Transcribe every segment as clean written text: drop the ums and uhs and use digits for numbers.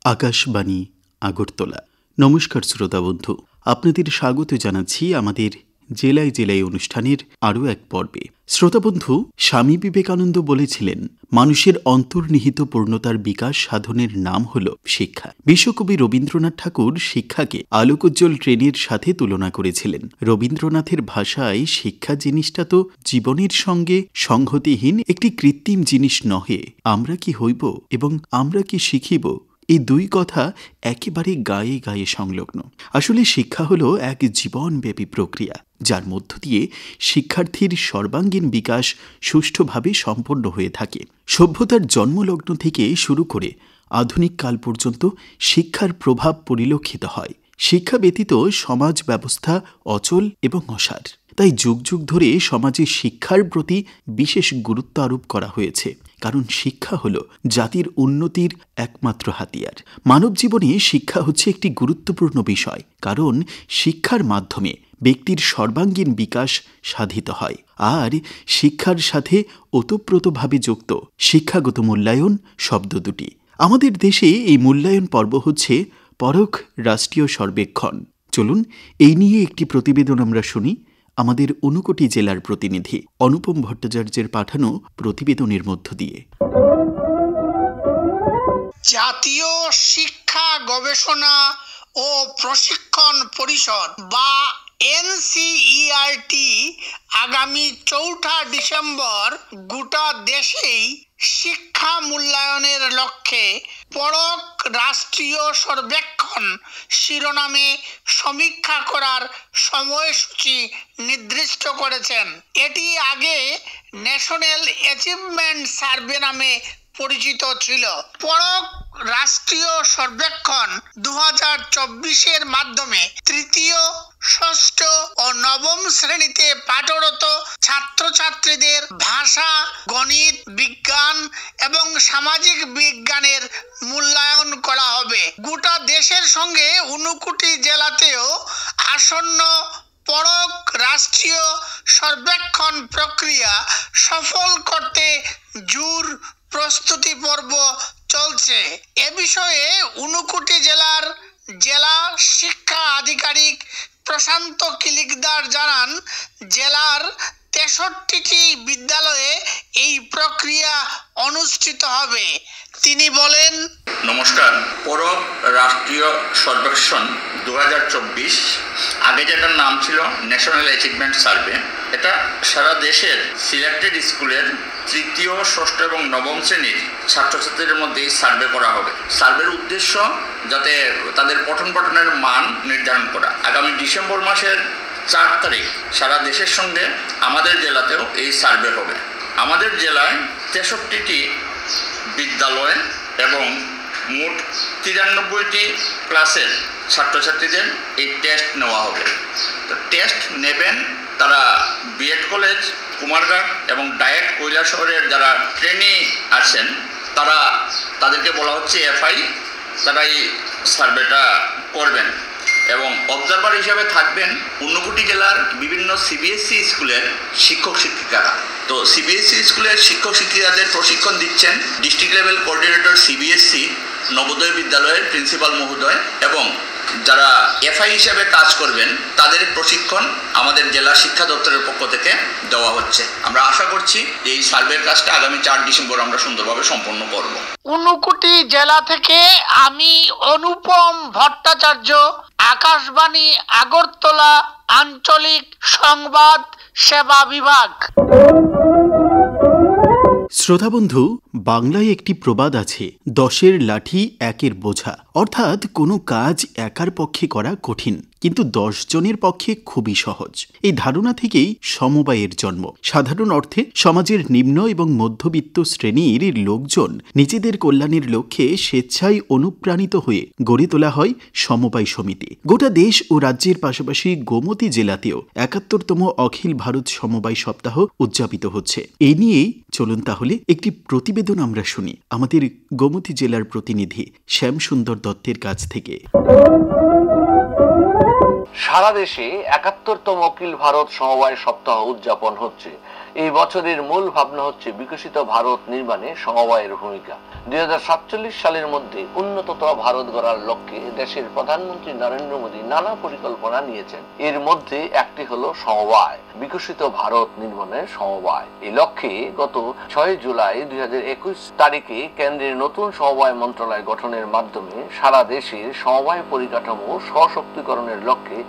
আকাশবাণী আগরতলা। নমস্কার শ্রোতা বন্ধু, আপনাদের স্বাগত জানাচ্ছি আমাদের জেলায় জেলায় অনুষ্ঠানের আরও এক পর্বে। শ্রোতা বন্ধু, স্বামী বিবেকানন্দ বলেছিলেন, মানুষের অন্তর্নিহিত পূর্ণতার বিকাশ সাধনের নাম হল শিক্ষা। বিশ্বকবি রবীন্দ্রনাথ ঠাকুর শিক্ষাকে আলোকোজ্জ্বল ট্রেনের সাথে তুলনা করেছিলেন। রবীন্দ্রনাথের ভাষায় শিক্ষা জিনিসটা তো জীবনের সঙ্গে সংহতিহীন একটি কৃত্রিম জিনিস নহে। আমরা কি হইব এবং আমরা কি শিখিব, এই দুই কথা একেবারে গায়ে গায়ে সংলগ্ন। আসলে শিক্ষা হলো এক জীবনব্যাপী প্রক্রিয়া, যার মধ্য দিয়ে শিক্ষার্থীর সর্বাঙ্গীন বিকাশ সুষ্ঠুভাবে সম্পন্ন হয়ে থাকে। সভ্যতার জন্মলগ্ন থেকে শুরু করে আধুনিক কাল পর্যন্ত শিক্ষার প্রভাব পরিলক্ষিত হয়। শিক্ষা ব্যতীত সমাজ ব্যবস্থা অচল এবং অসার। তাই যুগ যুগ ধরে সমাজে শিক্ষার প্রতি বিশেষ গুরুত্ব আরোপ করা হয়েছে, কারণ শিক্ষা হল জাতির উন্নতির একমাত্র হাতিয়ার। মানব জীবনে শিক্ষা হচ্ছে একটি গুরুত্বপূর্ণ বিষয়, কারণ শিক্ষার মাধ্যমে ব্যক্তির সর্বাঙ্গীন বিকাশ সাধিত হয়। আর শিক্ষার সাথে ওতপ্রোতভাবে যুক্ত শিক্ষাগত মূল্যায়ন শব্দ দুটি। আমাদের দেশে এই মূল্যায়ন পর্ব হচ্ছে পরোক্ষ রাষ্ট্রীয় সর্বেক্ষণ। চলুন এই নিয়ে একটি প্রতিবেদন আমরা শুনি আমাদের ঊনকোটি জেলার প্রতিনিধি অনুপম ভট্টাচার্যের পাঠানো প্রতিবেদনের মধ্য দিয়ে। জাতীয় শিক্ষা গবেষণা ও প্রশিক্ষণ পরিষদ বা NCERT আগামী 4 ডিসেম্বর গোটা দেশেই শিক্ষা মূল্যায়নের লক্ষ্যে পরোক্ষ রাষ্ট্রীয় সর্বেক্ষণ শিরোনামে সমীক্ষা করার সময়সূচি নির্দিষ্ট করেছেন। এটি আগে ন্যাশনাল অ্যাচিভমেন্ট সার্ভে নামে পরিচিত ছিল। পরোক্ষ রাষ্ট্রীয় সর্বেক্ষণ 2024-এর মাধ্যমে তৃতীয়, ষষ্ঠ ও নবম শ্রেণীতে পাঠরত ছাত্রছাত্রীদের ভাষা, গণিত, বিজ্ঞান এবং সামাজিক বিজ্ঞানের মূল্যায়ন করা হবে। গোটা দেশের সঙ্গে ঊনকোটি জেলাতেও আসন্ন পরোক্ষ রাষ্ট্রীয় সর্বেক্ষণ প্রক্রিয়া সফল করতে জোর প্রস্তুতি পর্ব চলছে। এ বিষয়ে ঊনকোটি জেলার জেলা শিক্ষা আধিকারিক প্রশান্ত কিলিকদার জানান, জেলার 63টি বিদ্যালয়ে এই প্রক্রিয়া অনুষ্ঠিত হবে। তিনি বলেন, নমস্কার। পরোক্ষ রাষ্ট্রীয় সর্বেক্ষণ 2024, আগে যেটার নাম ছিল ন্যাশনাল অ্যাচিভমেন্ট সার্ভে, এটা সারা দেশের সিলেক্টেড স্কুলের তৃতীয়, ষষ্ঠ এবং নবম শ্রেণীর ছাত্রছাত্রীদের মধ্যে সার্ভে করা হবে। সার্ভের উদ্দেশ্য যাতে তাদের পঠন পাঠনের মান নির্ধারণ করা। আগামী ডিসেম্বর মাসের 4 তারিখ সারা দেশের সঙ্গে আমাদের জেলাতেও এই সার্ভে হবে। আমাদের জেলায় 63টি বিদ্যালয় এবং মোট 93টি ক্লাসের ছাত্রছাত্রীদের এই টেস্ট নেওয়া হবে। তো টেস্ট নেবেন তারা বিএড কলেজ, কুমারঘাট এবং ডায়েট কৈলাসহরের যারা ট্রেনি আছেন তাদেরকে বলা হচ্ছে এফআই, তারা এই সার্ভেটা করবেন এবং অবজারভার হিসাবে থাকবেন ঊনকোটি জেলার বিভিন্ন সিবিএসসি স্কুলের শিক্ষক শিক্ষিকারা। তো সিবিএসসি স্কুলের শিক্ষক শিক্ষিকাদের প্রশিক্ষণ দিচ্ছেন district level coordinator CBSE Navodaya বিদ্যালয়ের প্রিন্সিপাল মহোদয়, এবং যারা এফআই হিসাবে কাজ করবেন তাদের প্রশিক্ষণ আমাদের জেলা শিক্ষা দপ্তরের পক্ষ থেকে দেওয়া হচ্ছে। আমরা আশা করছি যে এই সার্ভের কাজটা আগামী 4 ডিসেম্বর আমরা সুন্দরভাবে সম্পন্ন করব। ঊনকোটি জেলা থেকে আমি অনুপম ভট্টাচার্য, আকাশবাণী আগরতলা আঞ্চলিক সংবাদ সেবা বিভাগ। শ্রোতা বন্ধু, বাংলায় একটি প্রবাদ আছে, 10-এর লাঠি 1-এর বোঝা। অর্থাৎ কোনো কাজ একার পক্ষে করা কঠিন, কিন্তু 10 জনের পক্ষে খুবই সহজ। এই ধারণা থেকেই সমবায়ের জন্ম। সাধারণ অর্থে সমাজের নিম্ন এবং মধ্যবিত্ত শ্রেণীর লোকজন নিজেদের কল্যাণের লক্ষ্যে স্বেচ্ছায় অনুপ্রাণিত হয়ে গড়ে তোলা হয় সমবায় সমিতি। গোটা দেশ ও রাজ্যের পাশাপাশি গোমতী জেলাতেও 71তম অখিল ভারত সমবায় সপ্তাহ উদযাপিত হচ্ছে। এই নিয়েই চলুন তাহলে একটি প্রতিবেদন আমরা শুনি আমাদের গোমতী জেলার প্রতিনিধি শ্যামসুন্দর দত্তের কাছ থেকে। সারা দেশে 71তম অখিল ভারত সমবায় সপ্তাহ উদযাপন হচ্ছে। এই বছরের মূল ভাবনা হচ্ছে বিকশিত ভারত নির্মাণে সমবায়ের ভূমিকা। 2047 সালের মধ্যে উন্নততর ভারত গড়ার লক্ষ্যে দেশের প্রধানমন্ত্রী নরেন্দ্র মোদী নানা পরিকল্পনা নিয়েছেন। এর মধ্যে একটি হলো সমবায়, বিকশিত ভারত নির্মাণের সমবায়। এই লক্ষ্যে গত 6 জুলাই 2021 তারিখে কেন্দ্রের নতুন সমবায় মন্ত্রণালয় গঠনের মাধ্যমে সারা দেশের সমবায় পরিকাঠামো সশক্তিকরণের লক্ষ্যে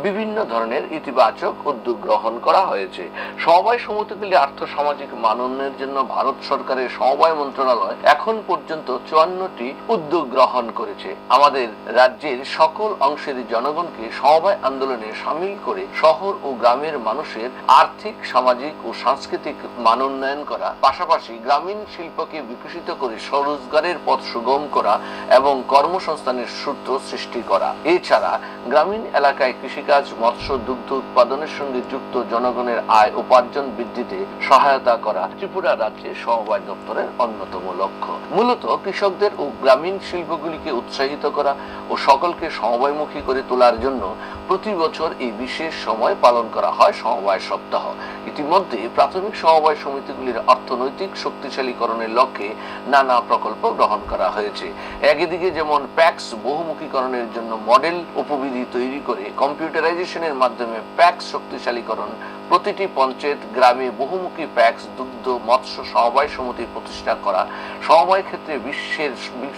বিভিন্ন ধরনের ইতিবাচক উদ্যোগ গ্রহণ করা হয়েছে। সমবায় সমিতিগুলি আর্থসামাজিক মানোন্নয়নের জন্য ভারত সরকারের সমবায় মন্ত্রণালয় এখন পর্যন্ত 54টি উদ্যোগ গ্রহণ করেছে। আমাদের রাজ্যের সকল অংশের জনগণকে সমবায় আন্দোলনে সামিল করে শহর ও গ্রামের মানুষের আর্থিক, সামাজিক ও সাংস্কৃতিক মানোন্নয়ন করা, পাশাপাশি গ্রামীণ শিল্পকে বিকশিত করে স্বরোজগারের পথ সুগম করা এবং কর্মসংস্থানের সূত্র সৃষ্টি করা। এছাড়া গ্রামীণ এলাকায় কৃষিকাজ, মৎস্য, দুগ্ধ উৎপাদনের সঙ্গে যুক্ত জনগণের আয় উপার্জন বৃদ্ধিতে সহায়তা করা ত্রিপুরা রাজ্যের সমবায় দপ্তরের অন্যতম লক্ষ্য। মূলত কৃষকদের ও গ্রামীণ শিল্পগুলিকে উৎসাহিত করা ও সকলকে সমবায়মুখী করে তোলার জন্য প্রতি বছর এই বিশেষ সময় পালন করা হয় সমবায় সপ্তাহ। ইতিমধ্যে প্রাথমিক সমবায় সমিতিগুলির অর্থনৈতিক শক্তিশালীকরণের লক্ষ্যে নানা প্রকল্প গ্রহণ করা হয়েছে। একদিকে যেমন প্যাক্স বহুমুখীকরণের জন্য মডেল উপবিধি তৈরি করে কম্পিউটারাইজেশনের মাধ্যমে প্যাক্স শক্তিশালীকরণ, প্রতিটি পঞ্চায়েত গ্রামে বহুমুখী প্যাক্স, দুগ্ধ, মৎস্য সমবায় সমিতি প্রতিষ্ঠা করা, সমবায় ক্ষেত্রে বিশ্বের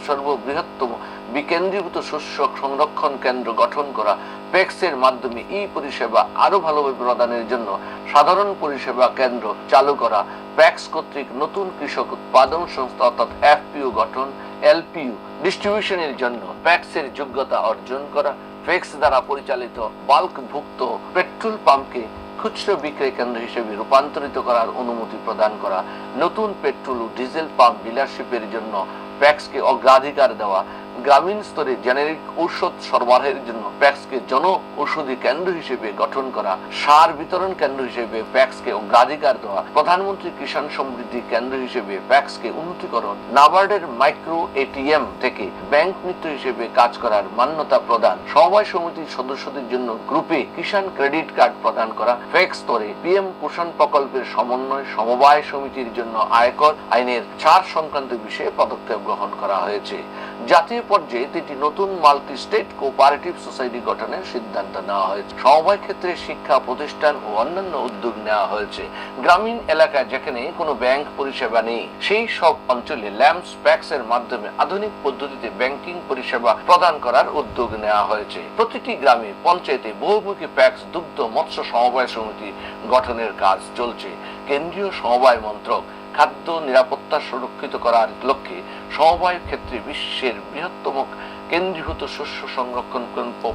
সর্ববৃহত্তম বিকেন্দ্রীভূত শস্য সংরক্ষণ কেন্দ্র গঠন করা, প্যাক্সের মাধ্যমে ই পরিষেবা আরো ভালোভাবে প্রদানের জন্য সাধারণ পরিষেবা কেন্দ্র চালু করা, প্যাক্স কর্তৃক নতুন কৃষক উৎপাদন সংস্থা অর্থাৎ এফপিও গঠন, এলপিইউ ডিস্ট্রিবিউশনের জন্য প্যাক্সের যোগ্যতা অর্জন করা, প্যাক্স দ্বারা পরিচালিত বাল্কভুক্ত পেট্রোল পাম্পকে খুচরো বিক্রয় কেন্দ্র হিসেবে রূপান্তরিত করার অনুমতি প্রদান করা, নতুন পেট্রোল ও ডিজেল পাম্প ডিলারশিপের জন্য প্যাক্সকে অগ্রাধিকার দেওয়া, গ্রামীণ স্তরে জেনেরিক ঔষধ সরবরাহের জন্য প্যাক্সকে জন ঔষধি কেন্দ্র হিসেবে গঠন করা, সার বিতরণ কেন্দ্র হিসেবে প্যাক্সকে অগ্রাধিকার দেওয়া, প্রধানমন্ত্রী কিষাণ সমৃদ্ধি কেন্দ্র হিসেবে প্যাক্সকে উন্নতিকরণ, নাবার্ডের মাইক্রো এটিএম থেকে ব্যাংক মিত্র হিসেবে কাজ করার মান্যতা প্রদান, সমবায় সমিতির সদস্যদের জন্য গ্রুপে কিষাণ ক্রেডিট কার্ড প্রদান করা, প্যাক্স স্তরে পিএম পোষণ প্রকল্পের সমন্বয়, সমবায় সমিতির জন্য আয়কর আইনের ছাড় সংক্রান্ত বিষয়ে পদক্ষেপ গ্রহণ করা হয়েছে। জাতীয় পর্যায়ে 3টি নতুন মাল্টি স্টেট কোঅপারেটিভ সোসাইটি গঠনের সিদ্ধান্ত নেওয়া হয়েছে। সমবায় ক্ষেত্রে শিক্ষা প্রতিষ্ঠান ও অন্যান্য উদ্যোগ নেওয়া হয়েছে। গ্রামীণ এলাকায় যেখানে কোনো ব্যাংক পরিষেবা নেই সেই সব অঞ্চলে ল্যাম্পস প্যাক্স এর মাধ্যমে আধুনিক পদ্ধতিতে ব্যাংকিং পরিষেবা প্রদান করার উদ্যোগ নেওয়া হয়েছে। প্রতিটি গ্রামে পঞ্চায়েতে বহুমুখী প্যাক্স, দুগ্ধ, মৎস্য সমবায় সমিতি গঠনের কাজ চলছে। কেন্দ্রীয় সমবায় মন্ত্রক খাদ্য নিরাপত্তা সুরক্ষিত করার লক্ষ্যে সমবায় ক্ষেত্রে বিশ্বের বৃহত্তম কেন্দ্রীভূত শস্য সংরক্ষণ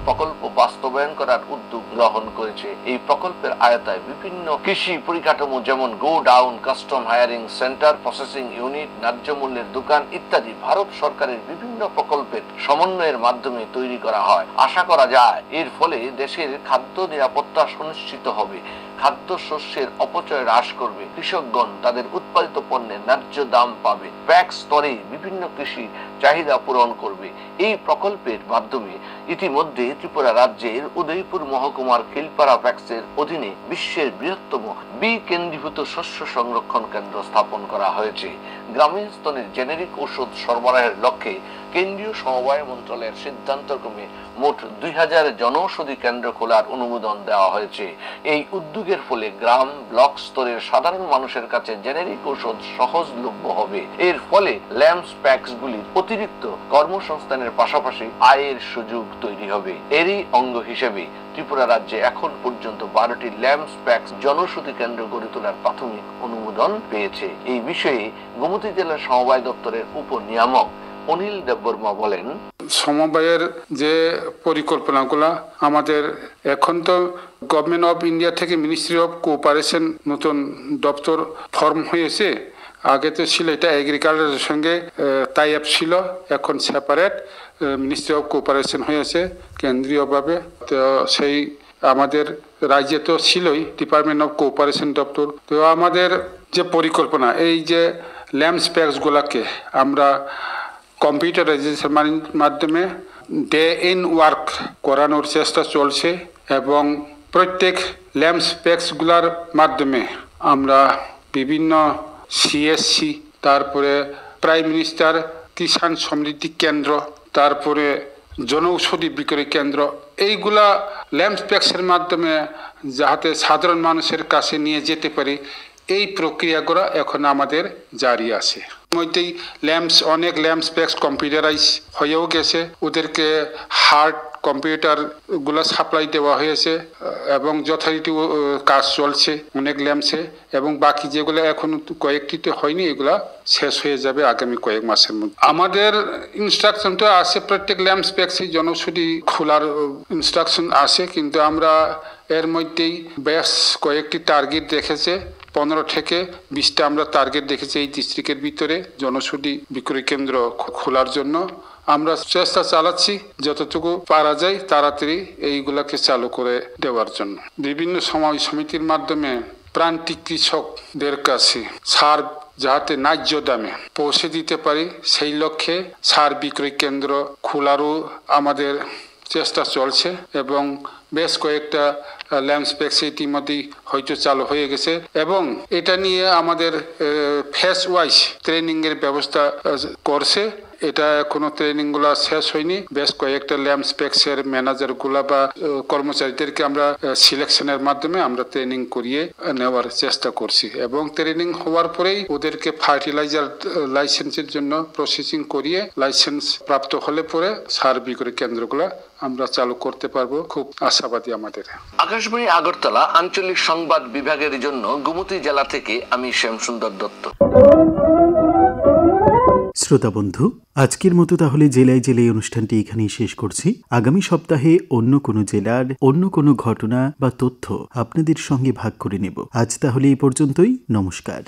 প্রকল্প বাস্তবায়ন করার উদ্যোগ গ্রহণ করেছে। এই প্রকল্পের আয়তায় বিভিন্ন কৃষি পরিকাঠামো যেমন go down, custom hiring centre, processing unit, ন্যায্য মূল্যের দোকান ইত্যাদি ভারত সরকারের বিভিন্ন প্রকল্পের সমন্বয়ের মাধ্যমে তৈরি করা হয়। আশা করা যায় এর ফলে দেশের খাদ্য নিরাপত্তা সুনিশ্চিত হবে, খাদ্য শস্যের অপচয় হ্রাস করবে, কৃষকগণ তাদের উৎপাদিত পণ্যের ন্যায্য দাম পাবে, প্যাক্স স্তরে বিভিন্ন কৃষি চাহিদা পূরণ করবে। এই প্রকল্পের মাধ্যমে ইতিমধ্যে ত্রিপুরা রাজ্যের উদয়পুর মহকুমার খিলপাড়া প্যাক্সের অধীনে বিশ্বের বৃহত্তম বিকেন্দ্রীভূত শস্য সংরক্ষণ কেন্দ্র স্থাপন করা হয়েছে। গ্রামীণ স্তরের জেনেরিক ঔষধ সরবরাহের লক্ষ্যে কেন্দ্রীয় সমবায় মন্ত্রণালয়ের সিদ্ধান্তক্রমে মোট 2000 জনৌষধি কেন্দ্র খোলার অনুমোদন দেওয়া হয়েছে। এই উদ্যোগের ফলে গ্রাম, ব্লক স্তরের সাধারণ মানুষের কাছে জেনেরিক ঔষধ সহজলভ্য হবে। এর ফলে ল্যাম্পস প্যাক্স গুলির অতিরিক্ত কর্মসংস্থানের পাশাপাশি আয়ের সুযোগ তৈরি হবে। এরই অঙ্গ হিসেবে ত্রিপুরা রাজ্যে এখন পর্যন্ত 12টি ল্যাম্পস প্যাক্স জনৌষধি কেন্দ্র গড়ে তোলার প্রাথমিক অনুমোদন পেয়েছে। এই বিষয়ে গোমতী জেলার সমবায় দপ্তরের উপনিয়ামক অনিল দেববর্মা বলেন, সমবায়ের যে পরিকল্পনাগুলো আমাদের এখন তো গভর্নমেন্ট অফ ইন্ডিয়া থেকে মিনিস্ট্রি অফ কোঅপারেশন নতুন দপ্তর ফর্ম হয়েছে। আগে তো ছিল এটা এগ্রিকালচারের সঙ্গে টাই আপ ছিল, এখন সেপারেট মিনিস্ট্রি অফ কোঅপারেশন হয়েছে কেন্দ্রীয়ভাবে। তো সেই আমাদের রাজ্যে তো ছিলই ডিপার্টমেন্ট অফ কোঅপারেশন দপ্তর। তো আমাদের যে পরিকল্পনা, এই যে ল্যাম্পস প্যাক্সগুলোকে আমরা কম্পিউটারাইজেশনের মাধ্যমে ডে ইন ওয়ার্ক করানোর চেষ্টা চলছে এবং প্রত্যেক ল্যাম্পস প্যাক্সগুলোর মাধ্যমে আমরা বিভিন্ন সিএসসি, তারপরে প্রাইম মিনিস্টার কিষাণ সমৃদ্ধি কেন্দ্র, তারপরে জনৌষধি বিক্রয় কেন্দ্র, এইগুলা ল্যাম্পস্পেক্সের মাধ্যমে যাতে সাধারণ মানুষের কাছে নিয়ে যেতে পারি, এই প্রক্রিয়াগুলো এখন আমাদের জারি আছে। মধ্যেই অনেক ল্যাম্পস্পেক্স কম্পিউটারাইজ হয়েও গেছে, ওদেরকে হার্ড কম্পিউটারগুলো সাপ্লাই দেওয়া হয়েছে এবং যথারীতি কাজ চলছে অনেক ল্যাম্পসে, এবং বাকি যেগুলো এখন কয়েকটিতে হয়নি এগুলা শেষ হয়ে যাবে আগামী কয়েক মাসের মধ্যে। আমাদের ইনস্ট্রাকশনটা আছে প্রত্যেক ল্যাম্পস্পেক্সে জনৌষধি খোলার ইনস্ট্রাকশন আছে, কিন্তু আমরা এর মধ্যেই বেশ কয়েকটি টার্গেট দেখেছে, 15 থেকে 20টা আমরা টার্গেট দেখেছি এই ডিস্ট্রিক্টের ভিতরে জনৌষধি বিক্রয় কেন্দ্র খোলার জন্য। আমরা চেষ্টা চালাচ্ছি যতটুকু পারা যায় তাড়াতাড়ি এইগুলাকে চালু করে দেওয়ার জন্য। বিভিন্ন সময় সমিতির মাধ্যমে প্রান্তিক কৃষকদের কাছে সার যাতে ন্যায্য দামে পৌঁছে দিতে পারি সেই লক্ষ্যে সার বিক্রয় কেন্দ্র খোলারও আমাদের চেষ্টা চলছে, এবং বেশ কয়েকটা ল্যাম্পস্পেক্স ইতিমধ্যেই হয়তো চালু হয়ে গেছে, এবং এটা নিয়ে আমাদের ফেস ওয়াইজ ট্রেনিং এর ব্যবস্থা করছে। এটা এখনো ট্রেনিং গুলা শেষ হয়নি। বেশ কয়েকটা ল্যাম্পস্পেক্স এর ম্যানেজার গুলা বা কর্মচারীদেরকে আমরা সিলেকশনের মাধ্যমে আমরা ট্রেনিং করিয়ে নেওয়ার চেষ্টা করছি, এবং ট্রেনিং হওয়ার পরেই ওদেরকে ফার্টিলাইজার লাইসেন্সের জন্য প্রসেসিং করিয়ে লাইসেন্স প্রাপ্ত হলে পরে সার বিক্রয় কেন্দ্রগুলা আমরা চালু করতে পারবো। খুব আশাবাদী আমাদের। আকাশবাণী আগরতলা আঞ্চলিক সংবাদ বিভাগের জন্য গোমতী জেলা থেকে আমি শ্যামসুন্দর দত্ত। শ্রোতা বন্ধু, আজকের মতো তাহলে জেলায় জেলায় অনুষ্ঠানটি এখানেই শেষ করছি। আগামী সপ্তাহে অন্য কোনো জেলার অন্য কোনো ঘটনা বা তথ্য আপনাদের সঙ্গে ভাগ করে নেব। আজ তাহলে এই পর্যন্তই। নমস্কার।